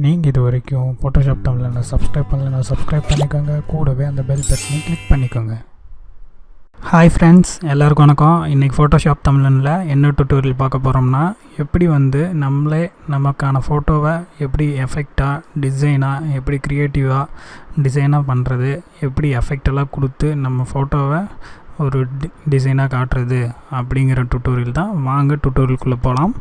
நீங்கள் இது வரைக்கும் ஃபோட்டோஷாப் தமிழ்ல சப்ஸ்கிரைப் பண்ணலைன்னா சப்ஸ்கிரைப் பண்ணிக்கோங்க. கூடவே அந்த பெல் பட்டனை கிளிக் பண்ணிக்கோங்க. ஹாய் ஃப்ரெண்ட்ஸ், எல்லாருக்கும் வணக்கம். இன்றைக்கி ஃபோட்டோஷாப் தமிழ்ல என்ன டுட்டோரியல் பார்க்க போகிறோம்னா, எப்படி நம்மளே நமக்கான ஃபோட்டோவை எப்படி எஃபெக்டாக டிசைனாக எப்படி க்ரியேட்டிவாக டிசைனாக பண்ணுறது, எப்படி எஃபெக்டெல்லாம் கொடுத்து நம்ம ஃபோட்டோவை ஒரு டிசைனாக காட்டுறது அப்படிங்கிற டுட்டோரியல் தான். வாங்க டுட்டோரியலுக்குள்ளே போகலாம்.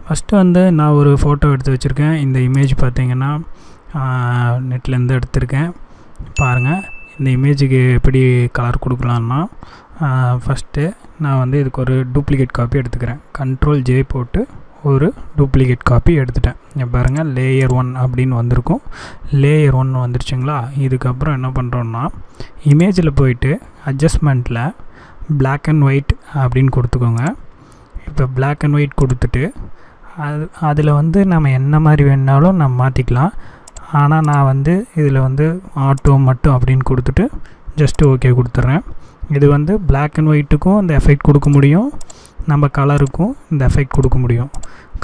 ஃபஸ்ட்டு நான் ஒரு ஃபோட்டோ எடுத்து வச்சுருக்கேன். இந்த இமேஜ் பார்த்திங்கன்னா நெட்லேருந்து எடுத்திருக்கேன். பாருங்கள், இந்த இமேஜுக்கு எப்படி கலர் கொடுக்கலான்னா, ஃபஸ்ட்டு நான் இதுக்கு ஒரு டூப்ளிகேட் காப்பி எடுத்துக்கிறேன். Ctrl+J போட்டு ஒரு டூப்ளிகேட் காப்பி எடுத்துட்டேன். இங்கே பாருங்கள், லேயர் 1 அப்படின்னு வந்திருக்கும். லேயர் 1 வந்துருச்சுங்களா. இதுக்கப்புறம் என்ன பண்ணுறோன்னா, இமேஜில் போயிட்டு அட்ஜஸ்ட்மெண்ட்டில் Black and White அப்படின்னு கொடுத்துக்கோங்க. இப்போ Black and White கொடுத்துட்டு அதில் நம்ம என்ன மாதிரி வேணாலும் நம்ம மாற்றிக்கலாம். ஆனால் நான் இதில் ஆட்டோ மட்டும் அப்படின்னு கொடுத்துட்டு ஜஸ்ட்டு ஓகே கொடுத்துட்றேன். இது Black and Whiteக்கும் இந்த எஃபெக்ட் கொடுக்க முடியும், நம்ம கலருக்கும் இந்த எஃபெக்ட் கொடுக்க முடியும்.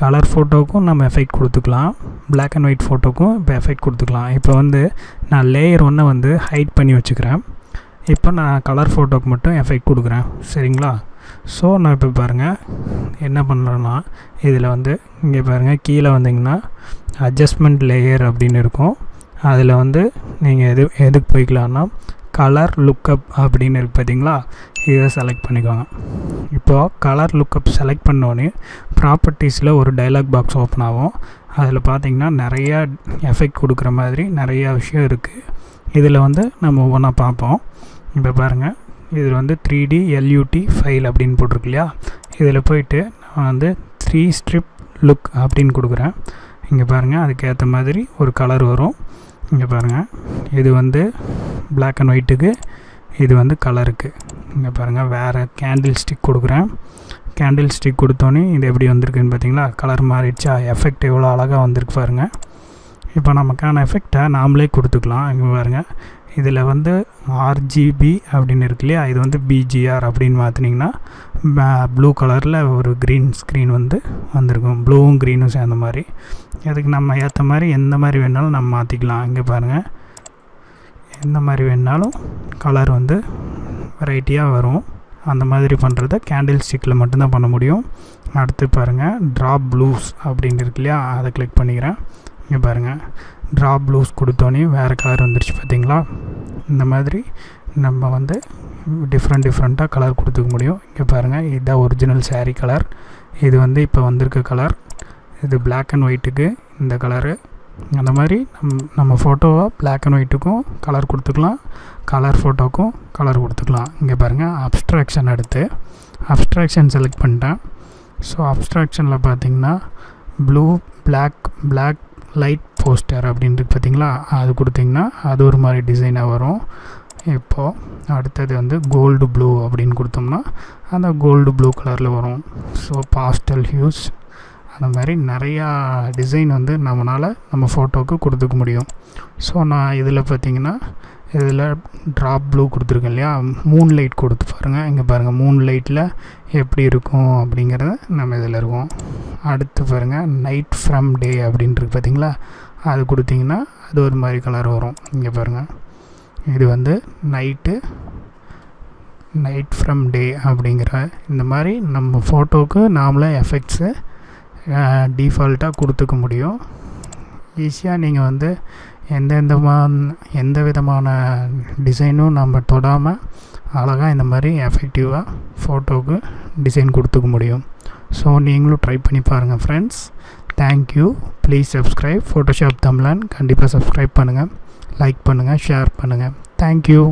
கலர் ஃபோட்டோவுக்கும் நம்ம எஃபெக்ட் கொடுத்துக்கலாம், Black and White ஃபோட்டோக்கும் இப்போ எஃபெக்ட் கொடுத்துக்கலாம். இப்போ நான் லேயர் 1 ஹைட் பண்ணி வச்சுக்கிறேன். இப்போ நான் கலர் ஃபோட்டோக்கு மட்டும் எஃபெக்ட் கொடுக்குறேன். சரிங்களா. ஸோ நான் இப்போ பாருங்கள் என்ன பண்ணுறேன்னா, இதில் இங்கே பாருங்கள், கீழே வந்தீங்கன்னா அட்ஜஸ்ட்மெண்ட் லேயர் அப்படின்னு இருக்கும். அதில் நீங்கள் எதுக்கு போய்க்கலான்னா, கலர் லுக்கப் அப்படின்னு இருக்குது பார்த்தீங்களா, இதை செலக்ட் பண்ணிக்கோங்க. இப்போது கலர் லுக்கப் செலக்ட் பண்ணோன்னே ப்ராப்பர்ட்டிஸில் ஒரு டைலாக் பாக்ஸ் ஓப்பன் ஆகும். அதில் பார்த்திங்கன்னா நிறையா எஃபெக்ட் கொடுக்குற மாதிரி நிறையா விஷயம் இருக்குது. இதில் நம்ம ஒவ்வொன்றா பார்ப்போம். இப்போ பாருங்கள், இதில் 3D LUT ஃபைல் அப்படின்னு போட்டிருக்கு இல்லையா. இதில் போயிட்டு நான் 3 ஸ்ட்ரிப் லுக் அப்படின்னு கொடுக்குறேன். இங்கே பாருங்கள், அதுக்கேற்ற மாதிரி ஒரு கலர் வரும். இங்கே பாருங்கள், இது Black and Whiteக்கு, இது கலருக்கு. இங்கே பாருங்கள், வேறு கேண்டில் ஸ்டிக் கொடுக்குறேன். கேண்டில் ஸ்டிக் கொடுத்தோன்னே இது எப்படி வந்திருக்குன்னு பார்த்தீங்களா, கலர் மாறிடுச்சா, எஃபெக்ட் எவ்வளோ அழகாக வந்திருக்கு பாருங்கள். இப்போ நமக்கான எஃபெக்டை நாமளே கொடுத்துக்கலாம். இங்கே பாருங்கள், இதில் RGB அப்படின்னு இருக்கு இல்லையா, இது BGR அப்படின்னு மாற்றினீங்கன்னா ப்ளூ கலரில் ஒரு க்ரீன் ஸ்க்ரீன் வந்திருக்கும். ப்ளூவும் க்ரீனும் சேர்ந்த மாதிரி. அதுக்கு நம்ம ஏற்ற மாதிரி எந்த மாதிரி வேணாலும் நம்ம மாற்றிக்கலாம். இங்கே பாருங்கள், எந்த மாதிரி வேணாலும் கலர் வெரைட்டியாக வரும். அந்த மாதிரி பண்ணுறத கேண்டில் ஸ்டிக்கில் மட்டும்தான் பண்ண முடியும். அடுத்து பாருங்கள், ட்ராப் ப்ளூஸ் அப்படின்னு இருக்கு இல்லையா, அதை கிளிக் பண்ணிக்கிறேன். இங்கே பாருங்கள், ட்ராப் ப்ளூஸ் கொடுத்தோன்னே வேறு கலர் வந்துருச்சு பார்த்தீங்களா. இந்த மாதிரி நம்ம டிஃப்ரெண்ட்டாக கலர் கொடுத்துக்க முடியும். இங்கே பாருங்கள், இதுதான் ஒரிஜினல் சாரீ கலர். இது இப்போ வந்திருக்க கலர். இது Black and Whiteக்கு இந்த கலரு. அந்த மாதிரி நம்ம ஃபோட்டோவை Black and Whiteக்கும் கலர் கொடுத்துக்கலாம், கலர் ஃபோட்டோக்கும் கலர் கொடுத்துக்கலாம். இங்கே பாருங்கள், அப்ஸ்ட்ராக்ஷன் எடுத்து அப்ஸ்ட்ராக்ஷன் செலக்ட் பண்ணிட்டேன். ஸோ அப்ஸ்ட்ராக்ஷனில் பார்த்திங்கன்னா ப்ளூ பிளாக் லைட் போஸ்டர் அப்படின்ட்டு பார்த்தீங்களா, அது கொடுத்திங்கன்னா அது ஒரு மாதிரி டிசைனாக வரும். இப்போது அடுத்தது கோல்டு ப்ளூ அப்படின்னு கொடுத்தோம்னா அந்த கோல்டு ப்ளூ கலரில் வரும். ஸோ பாஸ்டல் ஹியூஸ், அந்த மாதிரி நிறையா டிசைன் நம்மளால் நம்ம ஃபோட்டோவுக்கு கொடுத்துக்க முடியும். ஸோ நான் இதில் பார்த்திங்கன்னா இதில் ட்ராப் ப்ளூ கொடுத்துருக்கேன் இல்லையா, மூன் லைட் கொடுத்து பாருங்கள். இங்கே பாருங்கள், மூன் லைட்டில் எப்படி இருக்கும் அப்படிங்கிறத நம்ம இதில் இருக்கோம். அடுத்து பாருங்கள், நைட் ஃப்ரம் டே அப்படின்ட்டு பார்த்திங்களா, அது கொடுத்திங்கன்னா அது ஒரு மாதிரி கலர் வரும். இங்கே பாருங்கள், இது நைட் ஃப்ரம் டே அப்படிங்கிற இந்த மாதிரி நம்ம ஃபோட்டோவுக்கு நாமளே எஃபெக்ட்ஸு டிஃபால்ட்டாக கொடுத்துக்க முடியும். ஈஸியாக நீங்கள் எந்த விதமான டிசைனும் நம்ம தொடாமல் அழகாக இந்த மாதிரி எஃபெக்டிவாக ஃபோட்டோவுக்கு டிசைன் கொடுத்துக்க முடியும். ஸோ நீங்களும் ட்ரை பண்ணி பாருங்கள் friends. Thank you. Please subscribe Photoshop தமிழன். கண்டிப்பாக சப்ஸ்கிரைப் பண்ணுங்கள், லைக் பண்ணுங்கள், ஷேர் பண்ணுங்கள். தேங்க்யூ.